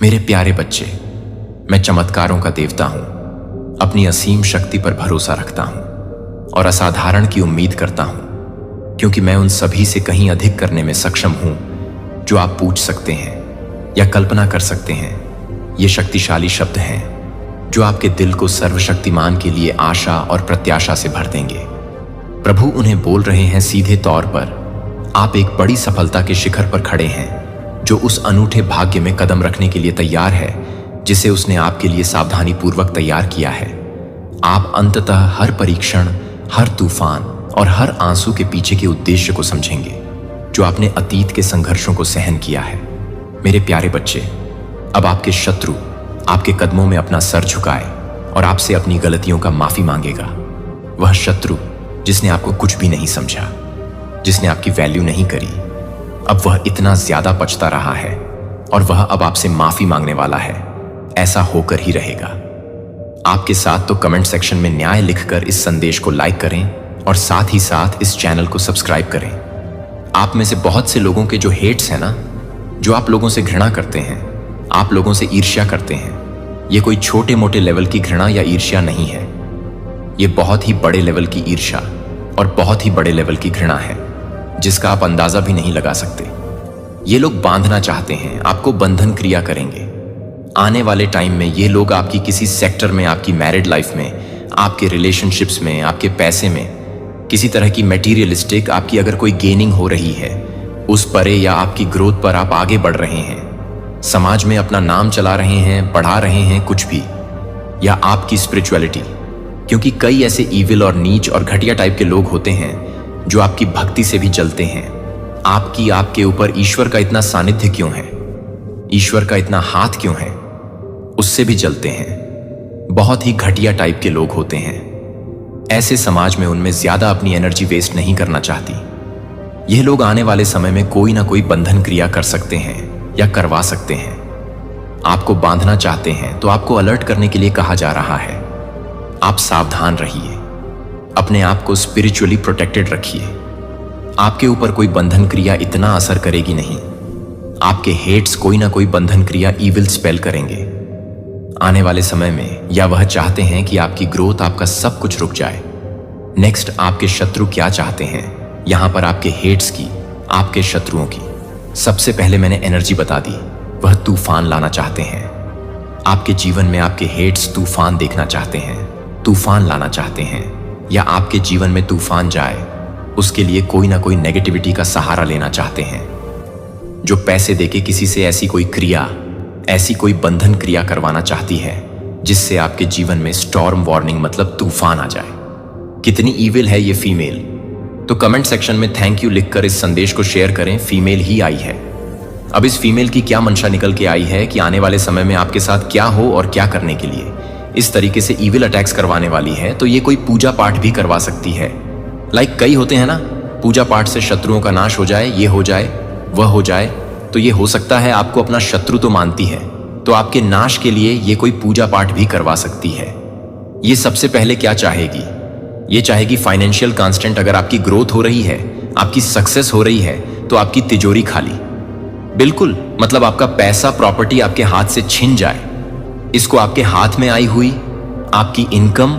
मेरे प्यारे बच्चे, मैं चमत्कारों का देवता हूं। अपनी असीम शक्ति पर भरोसा रखता हूं और असाधारण की उम्मीद करता हूं, क्योंकि मैं उन सभी से कहीं अधिक करने में सक्षम हूं जो आप पूछ सकते हैं या कल्पना कर सकते हैं। ये शक्तिशाली शब्द हैं जो आपके दिल को सर्वशक्तिमान के लिए आशा और प्रत्याशा से भर देंगे। प्रभु उन्हें बोल रहे हैं सीधे तौर पर, आप एक बड़ी सफलता के शिखर पर खड़े हैं जो उस अनूठे भाग्य में कदम रखने के लिए तैयार है जिसे उसने आपके लिए सावधानी पूर्वक तैयार किया है। आप अंततः हर परीक्षण, हर तूफान और हर आंसू के पीछे के उद्देश्य को समझेंगे जो आपने अतीत के संघर्षों को सहन किया है। मेरे प्यारे बच्चे, अब आपके शत्रु आपके कदमों में अपना सर झुकाए और आपसे अपनी गलतियों का माफी मांगेगा। वह शत्रु जिसने आपको कुछ भी नहीं समझा, जिसने आपकी वैल्यू नहीं करी, अब वह इतना ज्यादा पछता रहा है और वह अब आपसे माफी मांगने वाला है। ऐसा होकर ही रहेगा। आपके साथ तो कमेंट सेक्शन में न्याय लिखकर इस संदेश को लाइक करें और साथ ही साथ इस चैनल को सब्सक्राइब करें। आप में से बहुत से लोगों के जो हेट्स हैं ना, जो आप लोगों से घृणा करते हैं, आप लोगों से ईर्ष्या करते हैं, ये कोई छोटे मोटे लेवल की घृणा या ईर्ष्या नहीं है। ये बहुत ही बड़े लेवल की ईर्ष्या और बहुत ही बड़े लेवल की घृणा है जिसका आप अंदाजा भी नहीं लगा सकते। ये लोग बांधना चाहते हैं, आपको बंधन क्रिया करेंगे। आने वाले टाइम में ये लोग आपकी किसी सेक्टर में, आपकी मैरिड लाइफ में, आपके रिलेशनशिप्स में, आपके पैसे में, किसी तरह की मटेरियलिस्टिक आपकी अगर कोई गेनिंग हो रही है उस परे या आपकी ग्रोथ पर आप आगे बढ़ रहे हैं, समाज में अपना नाम चला रहे हैं, बढ़ा रहे हैं कुछ भी, या आपकी स्पिरिचुअलिटी, क्योंकि कई ऐसे ईविल और नीच और घटिया टाइप के लोग होते हैं जो आपकी भक्ति से भी जलते हैं। आपके ऊपर ईश्वर का इतना सानिध्य क्यों है, ईश्वर का इतना हाथ क्यों है, उससे भी जलते हैं। बहुत ही घटिया टाइप के लोग होते हैं। ऐसे समाज में उनमें ज्यादा अपनी एनर्जी वेस्ट नहीं करना चाहती। यह लोग आने वाले समय में कोई ना कोई बंधन क्रिया कर सकते हैं या करवा सकते हैं। आपको बांधना चाहते हैं तो आपको अलर्ट करने के लिए कहा जा रहा है। आप सावधान रहिए, अपने आप को स्पिरिचुअली प्रोटेक्टेड रखिए। आपके ऊपर कोई बंधन क्रिया इतना असर करेगी नहीं। आपके हेट्स कोई ना कोई बंधन क्रिया ईविल स्पेल करेंगे आने वाले समय में, या वह चाहते हैं कि आपकी ग्रोथ, आपका सब कुछ रुक जाए। नेक्स्ट, आपके शत्रु क्या चाहते हैं यहां पर आपके हेट्स की, आपके शत्रुओं की? सबसे पहले मैंने एनर्जी बता दी, वह तूफान लाना चाहते हैं। आपके जीवन में आपके हेट्स तूफान देखना चाहते हैं, तूफान लाना चाहते हैं, या आपके जीवन में तूफान जाए उसके लिए कोई ना कोई नेगेटिविटी का सहारा लेना चाहते हैं, जो पैसे देके किसी से ऐसी कोई क्रिया, ऐसी कोई बंधन क्रिया करवाना चाहती है जिससे आपके जीवन में स्टॉर्म वार्निंग मतलब तूफान आ जाए। कितनी ईविल है ये फीमेल? तो कमेंट सेक्शन में थैंक यू लिखकर इस संदेश को शेयर करें। फीमेल ही आई है। अब इस फीमेल की क्या मंशा निकल के आई है कि आने वाले समय में आपके साथ क्या हो और क्या करने के लिए इस तरीके से ईविल अटैक्स करवाने वाली है, तो ये कोई पूजा पाठ भी करवा सकती है। लाइक कई होते हैं ना, पूजा पाठ से शत्रुओं का नाश हो जाए, ये हो जाए, वह हो जाए। तो ये हो सकता है आपको अपना शत्रु तो मानती है, तो आपके नाश के लिए ये कोई पूजा पाठ भी करवा सकती है। ये सबसे पहले क्या चाहेगी? ये चाहेगी फाइनेंशियल कांस्टेंट। अगर आपकी ग्रोथ हो रही है, आपकी सक्सेस हो रही है, तो आपकी तिजोरी खाली, बिल्कुल, मतलब आपका पैसा, प्रॉपर्टी आपके हाथ से छिन जाए। इसको आपके हाथ में आई हुई आपकी इनकम,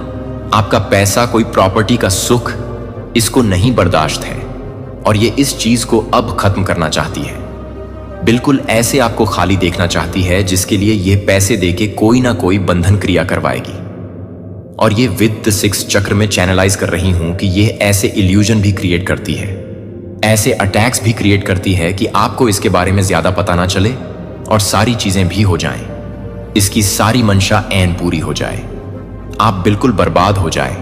आपका पैसा, कोई प्रॉपर्टी का सुख, इसको नहीं बर्दाश्त है और ये इस चीज को अब खत्म करना चाहती है। बिल्कुल ऐसे आपको खाली देखना चाहती है जिसके लिए ये पैसे देके कोई ना कोई बंधन क्रिया करवाएगी। और ये विद द 6 चक्र में चैनलाइज कर रही हूं कि ये ऐसे इल्यूजन भी क्रिएट करती है, ऐसे अटैक्स भी क्रिएट करती है कि आपको इसके बारे में ज्यादा पता ना चले और सारी चीजें भी हो जाएं। इसकी सारी मंशा ऐन पूरी हो जाए, आप बिल्कुल बर्बाद हो जाए,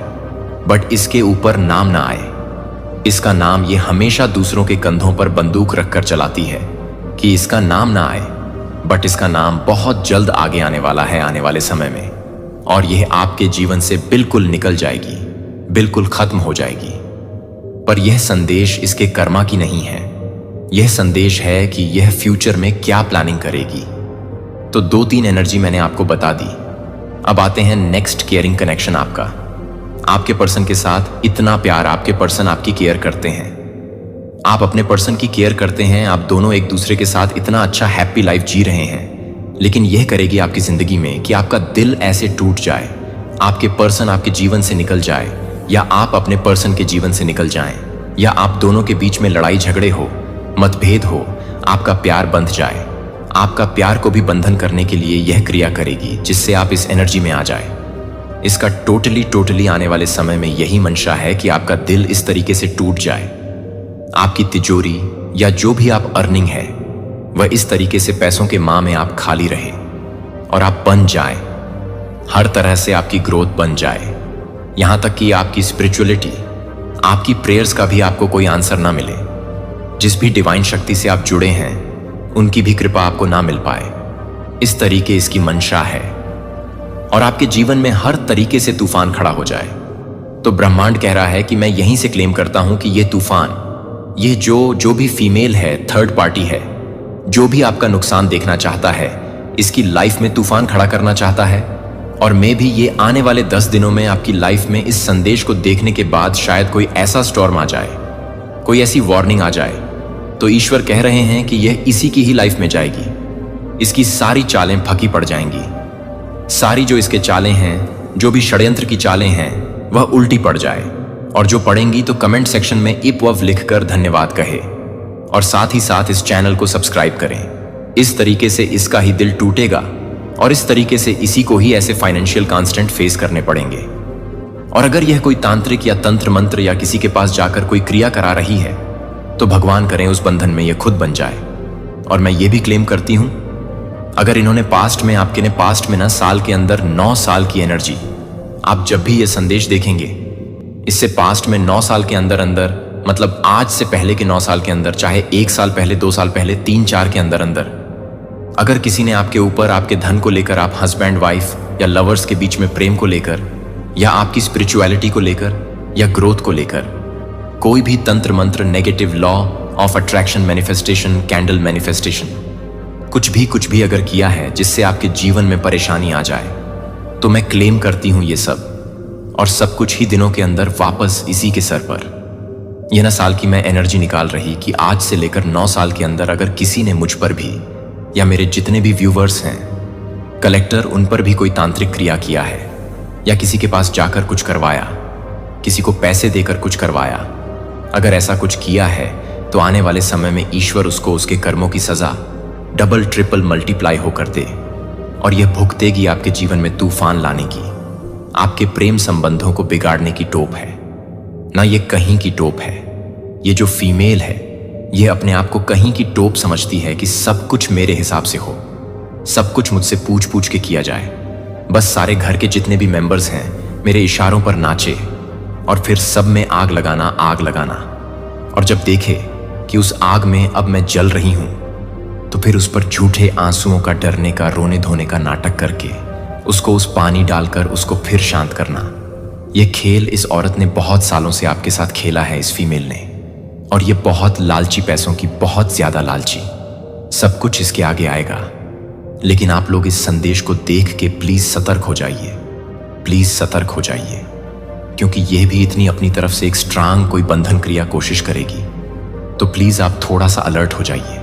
बट इसके ऊपर नाम ना आए। इसका नाम ये हमेशा दूसरों के कंधों पर बंदूक रखकर चलाती है कि इसका नाम ना आए, बट इसका नाम बहुत जल्द आगे आने वाला है आने वाले समय में, और यह आपके जीवन से बिल्कुल निकल जाएगी, बिल्कुल खत्म हो जाएगी। पर यह संदेश इसके कर्मा की नहीं है। यह संदेश है कि यह फ्यूचर में क्या प्लानिंग करेगी। तो 2-3 एनर्जी मैंने आपको बता दी। अब आते हैं नेक्स्ट केयरिंग कनेक्शन आपका। आपके पर्सन के साथ इतना प्यार, आपके पर्सन आपकी केयर करते हैं, आप अपने पर्सन की केयर करते हैं, आप दोनों एक दूसरे के साथ इतना अच्छा हैप्पी लाइफ जी रहे हैं, लेकिन यह करेगी आपकी जिंदगी में कि आपका दिल ऐसे टूट जाए, आपके पर्सन आपके जीवन से निकल जाए, या आप अपने पर्सन के जीवन से निकल जाएं, या आप दोनों के बीच में लड़ाई झगड़े हो, मतभेद हो, आपका प्यार बंध जाए। आपका प्यार को भी बंधन करने के लिए यह क्रिया करेगी, जिससे आप इस एनर्जी में आ जाए। इसका टोटली आने वाले समय में यही मंशा है कि आपका दिल इस तरीके से टूट जाए, आपकी तिजोरी या जो भी आप अर्निंग है वह इस तरीके से पैसों के माह में आप खाली रहे और आप बन जाए। हर तरह से आपकी ग्रोथ बन जाए, यहां तक कि आपकी स्पिरिचुअलिटी, आपकी प्रेयर्स का भी आपको कोई आंसर ना मिले। जिस भी डिवाइन शक्ति से आप जुड़े हैं उनकी भी कृपा आपको ना मिल पाए। इस तरीके इसकी मंशा है, और आपके जीवन में हर तरीके से तूफान खड़ा हो जाए। तो ब्रह्मांड कह रहा है कि मैं यहीं से क्लेम करता हूं कि यह तूफान, ये जो भी फीमेल है, थर्ड पार्टी है, जो भी आपका नुकसान देखना चाहता है, इसकी लाइफ में तूफान खड़ा करना चाहता है। और मैं भी ये आने वाले 10 दिनों में आपकी लाइफ में इस संदेश को देखने के बाद शायद कोई ऐसा स्टॉर्म आ जाए, कोई ऐसी वार्निंग आ जाए, तो ईश्वर कह रहे हैं कि यह इसी की ही लाइफ में जाएगी। इसकी सारी चालें फंकी पड़ जाएंगी, सारी जो इसके चालें हैं, जो भी षड्यंत्र की चालें हैं, वह उल्टी पड़ जाए। और जो पढ़ेंगी तो कमेंट सेक्शन में इपवव लिखकर धन्यवाद कहे, और साथ ही साथ इस चैनल को सब्सक्राइब करें। इस तरीके से इसका ही दिल टूटेगा, और इस तरीके से इसी को ही ऐसे फाइनेंशियल कांस्टेंट फेस करने पड़ेंगे। और अगर यह कोई तांत्रिक या तंत्र मंत्र या किसी के पास जाकर कोई क्रिया करा रही है, तो भगवान करें उस बंधन में यह खुद बन जाए। और मैं ये भी क्लेम करती हूं, अगर इन्होंने पास्ट में आपके ने पास्ट में ना साल के अंदर 9 साल की एनर्जी, आप जब भी ये संदेश देखेंगे, इससे पास्ट में 9 साल के अंदर अंदर, मतलब आज से पहले के 9 साल के अंदर, चाहे 1 साल पहले, 2 साल पहले, 3-4 के अंदर अंदर, अगर किसी ने आपके ऊपर, आपके धन को लेकर, आप हस्बैंड वाइफ या लवर्स के बीच में प्रेम को लेकर, या आपकी स्पिरिचुअलिटी को लेकर, या ग्रोथ को लेकर कोई भी तंत्र मंत्र, negative law of attraction, manifestation, candle manifestation, कुछ भी अगर किया है जिससे आपके जीवन में परेशानी आ जाए, तो मैं क्लेम करती हूं ये सब, और सब कुछ ही दिनों के अंदर वापस इसी के सर पर। यह ना साल की मैं एनर्जी निकाल रही कि आज से लेकर 9 साल के अंदर अगर किसी ने मुझ पर भी, या मेरे जितने भी व्यूवर्स हैं, कलेक्टर, उन पर भी कोई तांत्रिक क्रिया किया है, या किसी के पास जाकर कुछ करवाया, किसी को पैसे देकर कुछ करवाया, अगर ऐसा कुछ किया है, तो आने वाले समय में ईश्वर उसको उसके कर्मों की सजा डबल ट्रिपल मल्टीप्लाई होकर दे, और यह भुगतेगी आपके जीवन में तूफान लाने की, आपके प्रेम संबंधों को बिगाड़ने की टोप है ना। ये कहीं की टोप है। ये जो फीमेल है, ये अपने आप को कहीं की टोप समझती है कि सब कुछ मेरे हिसाब से हो, सब कुछ मुझसे पूछ पूछ के किया जाए, बस सारे घर के जितने भी मेंबर्स हैं मेरे इशारों पर नाचे, और फिर सब में आग लगाना। और जब देखे कि उस आग में अब मैं जल रही हूं, तो फिर उस पर झूठे आंसुओं का, डरने का, रोने धोने का नाटक करके उसको उस पानी डालकर उसको फिर शांत करना। यह खेल इस औरत ने बहुत सालों से आपके साथ खेला है, इस फीमेल ने, और ये बहुत लालची, पैसों की बहुत ज्यादा लालची। सब कुछ इसके आगे आएगा, लेकिन आप लोग इस संदेश को देख के प्लीज सतर्क हो जाइए, प्लीज सतर्क हो जाइए, क्योंकि यह भी इतनी अपनी तरफ से एक स्ट्रांग कोई बंधन क्रिया कोशिश करेगी। तो प्लीज आप थोड़ा सा अलर्ट हो जाइए।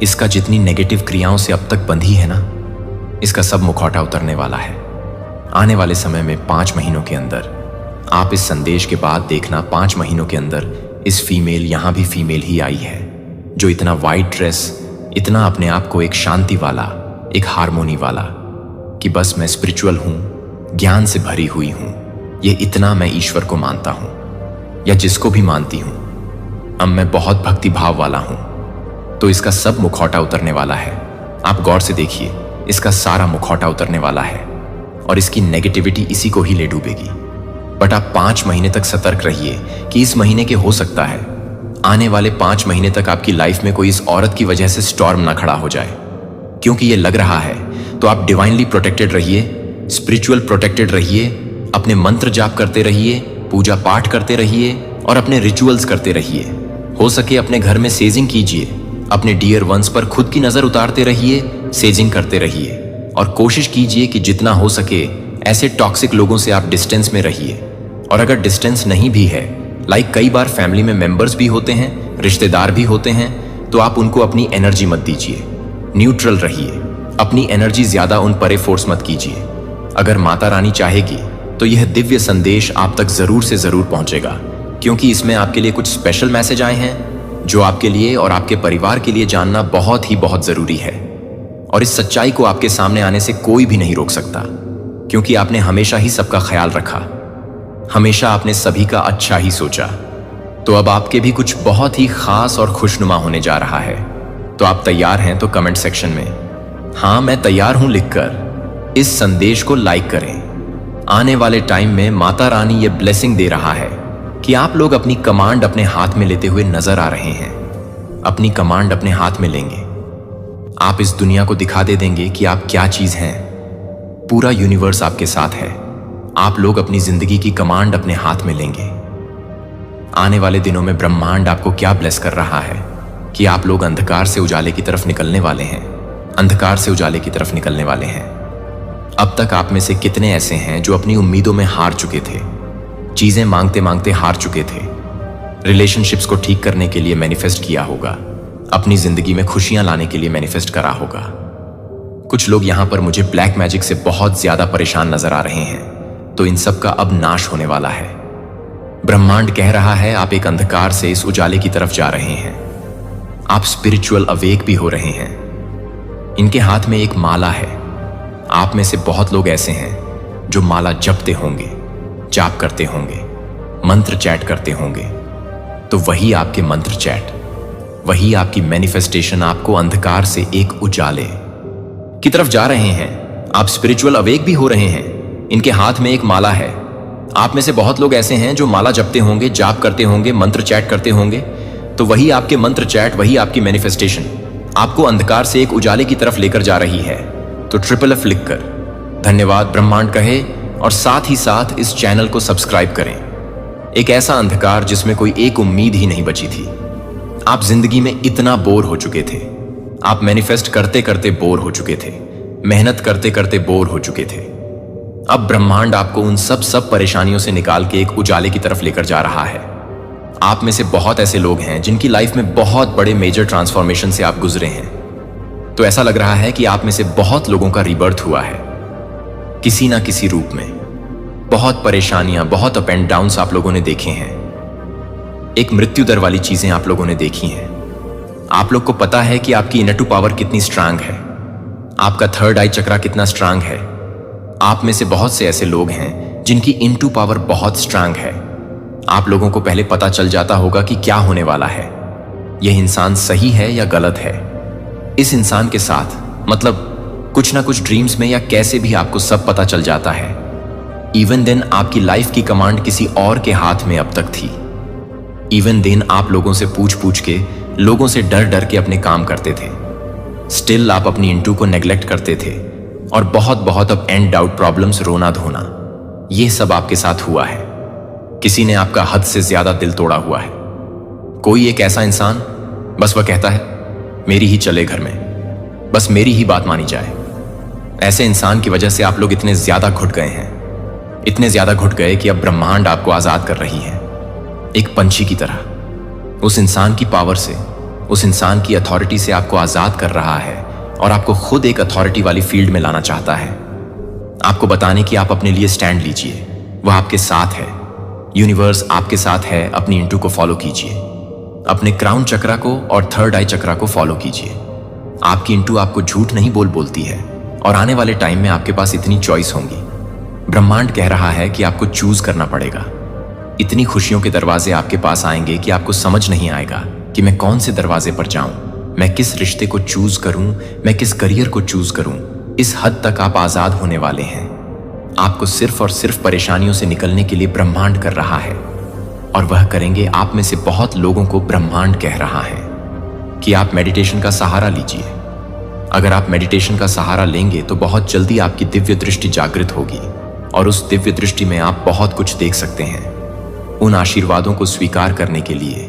इसका जितनी नेगेटिव क्रियाओं से अब तक बंधी है ना, इसका सब मुखौटा उतरने वाला है। आने वाले समय में 5 महीनों के अंदर, आप इस संदेश के बाद देखना, 5 महीनों के अंदर इस फीमेल, यहां भी फीमेल ही आई है, जो इतना वाइट ड्रेस, इतना अपने आप को एक शांति वाला, एक हारमोनी वाला, कि बस मैं स्पिरिचुअल हूं, ज्ञान से भरी हुई हूं, ये इतना मैं ईश्वर को मानता हूं, या जिसको भी मानती हूं, अब मैं बहुत भक्ति भाव वाला हूं। तो इसका सब मुखौटा उतरने वाला है। आप गौर से देखिए, इसका सारा मुखौटा उतरने वाला है, और इसकी नेगेटिविटी इसी को ही ले डूबेगी। बट आप 5 महीने तक सतर्क रहिए कि इस महीने के हो सकता है आने वाले 5 महीने तक आपकी लाइफ में कोई इस औरत की वजह से स्टॉर्म ना खड़ा हो जाए। क्योंकि ये लग रहा है, तो आप डिवाइनली प्रोटेक्टेड रहिए, स्पिरिचुअल प्रोटेक्टेड रहिए, अपने मंत्र जाप करते रहिए, पूजा पाठ करते रहिए, और अपने रिचुअल्स करते रहिए। हो सके अपने घर में सेजिंग कीजिए, अपने डियर वंस पर खुद की नजर उतारते रहिए, सेजिंग करते रहिए, और कोशिश कीजिए कि जितना हो सके ऐसे टॉक्सिक लोगों से आप डिस्टेंस में रहिए। और अगर डिस्टेंस नहीं भी है, लाइक कई बार फैमिली में मेंबर्स भी होते हैं, रिश्तेदार भी होते हैं, तो आप उनको अपनी एनर्जी मत दीजिए, न्यूट्रल रहिए। अपनी एनर्जी ज्यादा उन परे फोर्स मत कीजिए। अगर माता रानी चाहेगी तो यह दिव्य संदेश आप तक जरूर से जरूर पहुंचेगा, क्योंकि इसमें आपके लिए कुछ स्पेशल मैसेज आए हैं जो आपके लिए और आपके परिवार के लिए जानना बहुत ही बहुत जरूरी है। और इस सच्चाई को आपके सामने आने से कोई भी नहीं रोक सकता, क्योंकि आपने हमेशा ही सबका ख्याल रखा, हमेशा आपने सभी का अच्छा ही सोचा। तो अब आपके भी कुछ बहुत ही खास और खुशनुमा होने जा रहा है। तो आप तैयार हैं तो कमेंट सेक्शन में हाँ मैं तैयार हूं लिखकर इस संदेश को लाइक करें। आने वाले टाइम में माता रानी ये ब्लेसिंग दे रहा है कि आप लोग अपनी कमांड अपने हाथ में लेते हुए नजर आ रहे हैं। अपनी कमांड अपने हाथ में लेंगे, आप इस दुनिया को दिखा दे देंगे कि आप क्या चीज हैं। पूरा यूनिवर्स आपके साथ है। आप लोग अपनी जिंदगी की कमांड अपने हाथ में लेंगे। आने वाले दिनों में ब्रह्मांड आपको क्या ब्लेस कर रहा है कि आप लोग अंधकार से उजाले की तरफ निकलने वाले हैं, अंधकार से उजाले की तरफ निकलने वाले हैं। अब तक आप में से कितने ऐसे हैं जो अपनी उम्मीदों में हार चुके थे, चीजें मांगते मांगते हार चुके थे, रिलेशनशिप्स को ठीक करने के लिए मैनिफेस्ट किया होगा, अपनी जिंदगी में खुशियां लाने के लिए मैनिफेस्ट करा होगा। कुछ लोग यहां पर मुझे ब्लैक मैजिक से बहुत ज्यादा परेशान नजर आ रहे हैं, तो इन सब का अब नाश होने वाला है। ब्रह्मांड कह रहा है आप एक अंधकार से इस उजाले की तरफ जा रहे हैं। आप स्पिरिचुअल अवेक भी हो रहे हैं। इनके हाथ में एक माला है। आप में से बहुत लोग ऐसे हैं जो माला जपते होंगे, जाप करते होंगे, मंत्र चैट करते होंगे। तो वही आपके मंत्र चैट, वही आपकी मैनिफेस्टेशन आपको अंधकार से एक उजाले की तरफ जा रहे हैं। आप स्पिरिचुअल अवेक भी हो रहे हैं। इनके हाथ में एक माला है। आप में से बहुत लोग ऐसे हैं जो माला जपते होंगे, जाप करते होंगे, मंत्र चैट करते होंगे। तो वही आपके मंत्र चैट, वही आपकी मैनिफेस्टेशन आपको अंधकार से एक उजाले की तरफ लेकर जा रही है। तो FFF लिखकर धन्यवाद ब्रह्मांड कहे और साथ ही साथ इस चैनल को सब्सक्राइब करें। एक ऐसा अंधकार जिसमें कोई एक उम्मीद ही नहीं बची थी। आप जिंदगी में इतना बोर हो चुके थे, आप मैनिफेस्ट करते करते बोर हो चुके थे, मेहनत करते करते बोर हो चुके थे। अब ब्रह्मांड आपको उन सब परेशानियों से निकाल के एक उजाले की तरफ लेकर जा रहा है। आप में से बहुत ऐसे लोग हैं जिनकी लाइफ में बहुत बड़े मेजर ट्रांसफॉर्मेशन से आप गुजरे हैं। तो ऐसा लग रहा है कि आप में से बहुत लोगों का रीबर्थ हुआ है किसी ना किसी रूप में। बहुत परेशानियां, बहुत अप एंड डाउन्स आप लोगों ने देखे हैं। एक मृत्यु दर वाली चीजें आप लोगों ने देखी हैं। आप लोग को पता है कि आपकी इनर टू पावर कितनी स्ट्रांग है, आपका थर्ड आई चक्रा कितना स्ट्रांग है। आप में से बहुत से ऐसे लोग हैं जिनकी इनटू पावर बहुत स्ट्रांग है। आप लोगों को पहले पता चल जाता होगा कि क्या होने वाला है, यह इंसान सही है या गलत है। इस इंसान के साथ मतलब कुछ ना कुछ ड्रीम्स में या कैसे भी आपको सब पता चल जाता है। इवन देन आपकी लाइफ की कमांड किसी और के हाथ में अब तक थी। इवन देन आप लोगों से पूछ पूछ के, लोगों से डर डर के अपने काम करते थे। स्टिल आप अपनी इंटू को नेग्लेक्ट करते थे और बहुत अब एंड डाउट प्रॉब्लम्स, रोना धोना, ये सब आपके साथ हुआ है। किसी ने आपका हद से ज्यादा दिल तोड़ा हुआ है। कोई एक ऐसा इंसान, बस वह कहता है मेरी ही चले घर में, बस मेरी ही बात मानी जाए। ऐसे इंसान की वजह से आप लोग इतने ज्यादा घुट गए हैं, इतने ज्यादा घुट गए कि अब ब्रह्मांड आपको आजाद कर रही है एक पंछी की तरह। उस इंसान की पावर से, उस इंसान की अथॉरिटी से आपको आजाद कर रहा है और आपको खुद एक अथॉरिटी वाली फील्ड में लाना चाहता है। आपको बताने कि आप अपने लिए स्टैंड लीजिए, वह आपके साथ है। यूनिवर्स आपके साथ है। अपनी इंटू को फॉलो कीजिए, अपने क्राउन चक्रा को और थर्ड आई चक्रा को फॉलो कीजिए। आपकी इंटू आपको झूठ नहीं बोलती है और आने वाले टाइम में आपके पास इतनी चॉइस होंगी। ब्रह्मांड कह रहा है कि आपको चूज करना पड़ेगा। इतनी खुशियों के दरवाजे आपके पास आएंगे कि आपको समझ नहीं आएगा कि मैं कौन से दरवाजे पर जाऊं, मैं किस रिश्ते को चूज करूं, मैं किस करियर को चूज करूं। इस हद तक आप आजाद होने वाले हैं। आपको सिर्फ और सिर्फ परेशानियों से निकलने के लिए ब्रह्मांड कर रहा है, और वह करेंगे। आप में से बहुत लोगों को ब्रह्मांड कह रहा है कि आप मेडिटेशन का सहारा लीजिए। अगर आप मेडिटेशन का सहारा लेंगे तो बहुत जल्दी आपकी दिव्य दृष्टि जागृत होगी और उस दिव्य दृष्टि में आप बहुत कुछ देख सकते हैं। उन आशीर्वादों को स्वीकार करने के लिए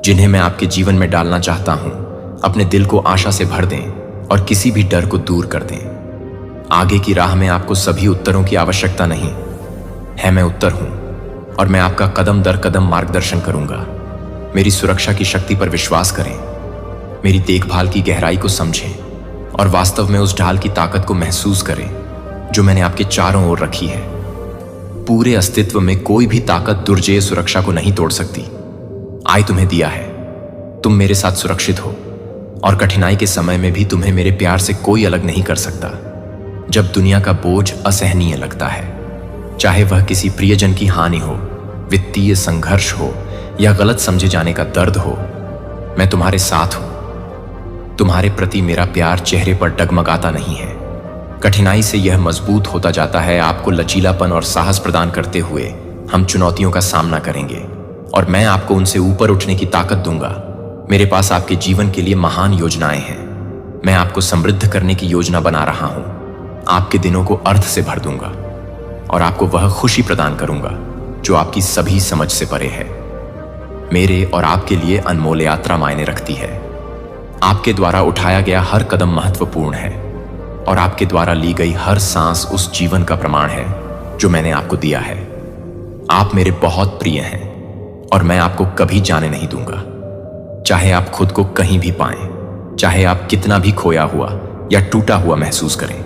जिन्हें मैं आपके जीवन में डालना चाहता हूं, अपने दिल को आशा से भर दें और किसी भी डर को दूर कर दें। आगे की राह में आपको सभी उत्तरों की आवश्यकता नहीं है। मैं उत्तर हूं और मैं आपका कदम दर कदम मार्गदर्शन करूंगा। मेरी सुरक्षा की शक्ति पर विश्वास करें, मेरी देखभाल की गहराई को समझें। और वास्तव में उस ढाल की ताकत को महसूस करें जो मैंने आपके चारों ओर रखी है। पूरे अस्तित्व में कोई भी ताकत दुर्जय सुरक्षा को नहीं तोड़ सकती। आय तुम्हें दिया है, तुम मेरे साथ सुरक्षित हो और कठिनाई के समय में भी तुम्हें मेरे प्यार से कोई अलग नहीं कर सकता। जब दुनिया का बोझ असहनीय लगता है, चाहे वह किसी प्रियजन की हानि हो, वित्तीय संघर्ष हो या गलत समझे जाने का दर्द हो, मैं तुम्हारे साथ हूं। तुम्हारे प्रति मेरा प्यार चेहरे पर डगमगाता नहीं है, कठिनाई से यह मजबूत होता जाता है। आपको लचीलापन और साहस प्रदान करते हुए हम चुनौतियों का सामना करेंगे और मैं आपको उनसे ऊपर उठने की ताकत दूंगा। मेरे पास आपके जीवन के लिए महान योजनाएं हैं। मैं आपको समृद्ध करने की योजना बना रहा हूं। आपके दिनों को अर्थ से भर दूंगा और आपको वह खुशी प्रदान करूंगा जो आपकी सभी समझ से परे है। मेरे और आपके लिए अनमोल यात्रा मायने रखती है। आपके द्वारा उठाया गया हर कदम महत्वपूर्ण है और आपके द्वारा ली गई हर सांस उस जीवन का प्रमाण है जो मैंने आपको दिया है। आप मेरे बहुत प्रिय हैं और मैं आपको कभी जाने नहीं दूंगा। चाहे आप खुद को कहीं भी पाएं, चाहे आप कितना भी खोया हुआ या टूटा हुआ महसूस करें,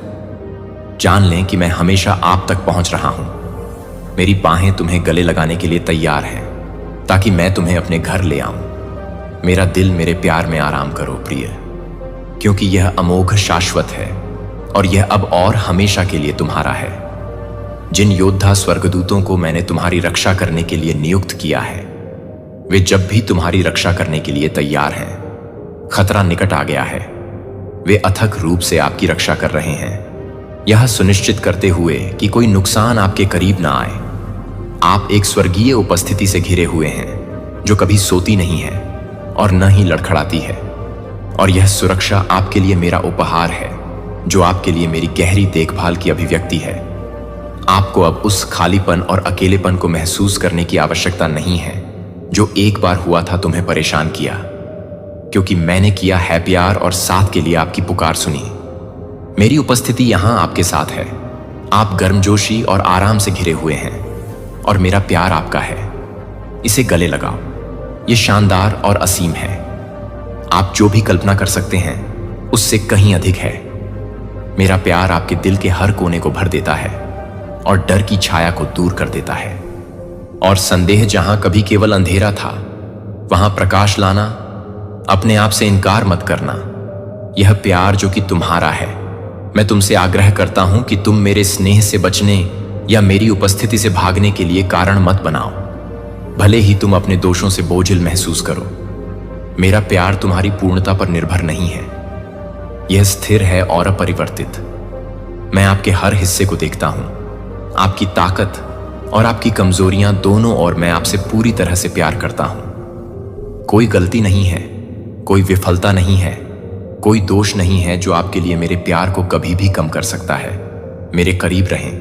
जान लें कि मैं हमेशा आप तक पहुंच रहा हूं। मेरी बाहें तुम्हें गले लगाने के लिए तैयार हैं ताकि मैं तुम्हें अपने घर ले आऊं। मेरा दिल मेरे प्यार में आराम करो प्रिय, क्योंकि यह अमोघ शाश्वत है और यह अब और हमेशा के लिए तुम्हारा है। जिन योद्धा स्वर्गदूतों को मैंने तुम्हारी रक्षा करने के लिए नियुक्त किया है, वे जब भी तुम्हारी रक्षा करने के लिए तैयार हैं। खतरा निकट आ गया है, वे अथक रूप से आपकी रक्षा कर रहे हैं, यह सुनिश्चित करते हुए कि कोई नुकसान आपके करीब ना आए। आप एक स्वर्गीय उपस्थिति से घिरे हुए हैं जो कभी सोती नहीं है और न ही लड़खड़ाती है, और यह सुरक्षा आपके लिए मेरा उपहार है जो आपके लिए मेरी गहरी देखभाल की अभिव्यक्ति है। आपको अब उस खालीपन और अकेलेपन को महसूस करने की आवश्यकता नहीं है जो एक बार हुआ था तुम्हें परेशान किया, क्योंकि मैंने किया है प्यार और साथ के लिए आपकी पुकार सुनी। मेरी उपस्थिति यहां आपके साथ है। आप गर्मजोशी और आराम से घिरे हुए हैं और मेरा प्यार आपका है। इसे गले लगाओ, ये शानदार और असीम है। आप जो भी कल्पना कर सकते हैं उससे कहीं अधिक है। मेरा प्यार आपके दिल के हर कोने को भर देता है और डर की छाया को दूर कर देता है, और संदेह जहां कभी केवल अंधेरा था वहां प्रकाश लाना। अपने आप से इनकार मत करना। यह प्यार जो कि तुम्हारा है, मैं तुमसे आग्रह करता हूं कि तुम मेरे स्नेह से बचने या मेरी उपस्थिति से भागने के लिए कारण मत बनाओ, भले ही तुम अपने दोषों से बोझिल महसूस करो। मेरा प्यार तुम्हारी पूर्णता पर निर्भर नहीं है, यह स्थिर है और अपरिवर्तित। मैं आपके हर हिस्से को देखता हूं, आपकी ताकत और आपकी कमजोरियां दोनों, और मैं आपसे पूरी तरह से प्यार करता हूं। कोई गलती नहीं है, कोई विफलता नहीं है, कोई दोष नहीं है जो आपके लिए मेरे प्यार को कभी भी कम कर सकता है। मेरे करीब रहें,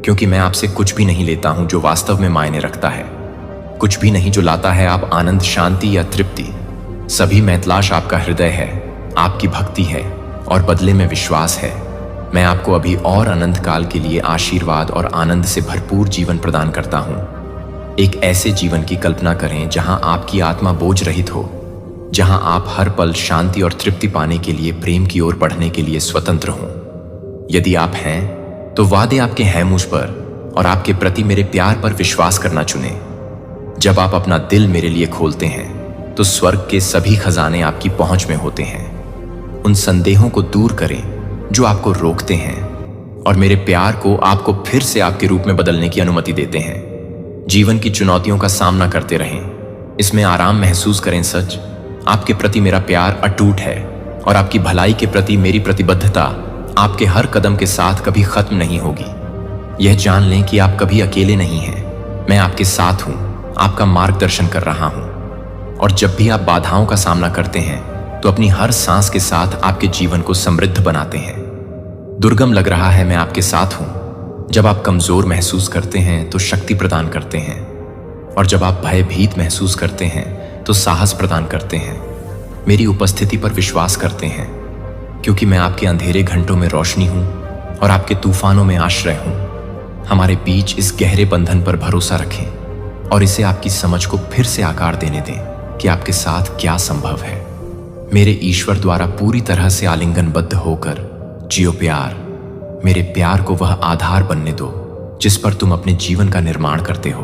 क्योंकि मैं आपसे कुछ भी नहीं लेता हूं जो वास्तव में मायने रखता है, कुछ भी नहीं जो लाता है आप आनंद, शांति या तृप्ति। सभी मैं तलाश आपका हृदय है, आपकी भक्ति है और बदले में विश्वास है। मैं आपको अभी और अनंत काल के लिए आशीर्वाद और आनंद से भरपूर जीवन प्रदान करता हूं। एक ऐसे जीवन की कल्पना करें जहां आपकी आत्मा बोझ रहित हो, जहां आप हर पल शांति और तृप्ति पाने के लिए प्रेम की ओर बढ़ने के लिए स्वतंत्र हों। यदि आप हैं तो वादे आपके हैं मुझ पर, और आपके प्रति मेरे प्यार पर विश्वास करना चुनें। जब आप अपना दिल मेरे लिए खोलते हैं तो स्वर्ग के सभी खजाने आपकी पहुंच में होते हैं। उन संदेहों को दूर करें जो आपको रोकते हैं और मेरे प्यार को आपको फिर से आपके रूप में बदलने की अनुमति देते हैं। जीवन की चुनौतियों का सामना करते रहें, इसमें आराम महसूस करें। सच, आपके प्रति मेरा प्यार अटूट है और आपकी भलाई के प्रति मेरी प्रतिबद्धता आपके हर कदम के साथ कभी खत्म नहीं होगी। यह जान लें कि आप कभी अकेले नहीं हैं, मैं आपके साथ हूं, आपका मार्गदर्शन कर रहा हूं। और जब भी आप बाधाओं का सामना करते हैं तो अपनी हर सांस के साथ आपके जीवन को समृद्ध बनाते हैं। दुर्गम लग रहा है, मैं आपके साथ हूं। जब आप कमजोर महसूस करते हैं तो शक्ति प्रदान करते हैं, और जब आप भयभीत महसूस करते हैं तो साहस प्रदान करते हैं। मेरी उपस्थिति पर विश्वास करते हैं, क्योंकि मैं आपके अंधेरे घंटों में रोशनी हूं और आपके तूफानों में आश्रय हूं। हमारे बीच इस गहरे बंधन पर भरोसा रखें और इसे आपकी समझ को फिर से आकार देने दें कि आपके साथ क्या संभव है। मेरे ईश्वर द्वारा पूरी तरह से आलिंगनबद्ध होकर जियो प्यार। मेरे प्यार को वह आधार बनने दो जिस पर तुम अपने जीवन का निर्माण करते हो।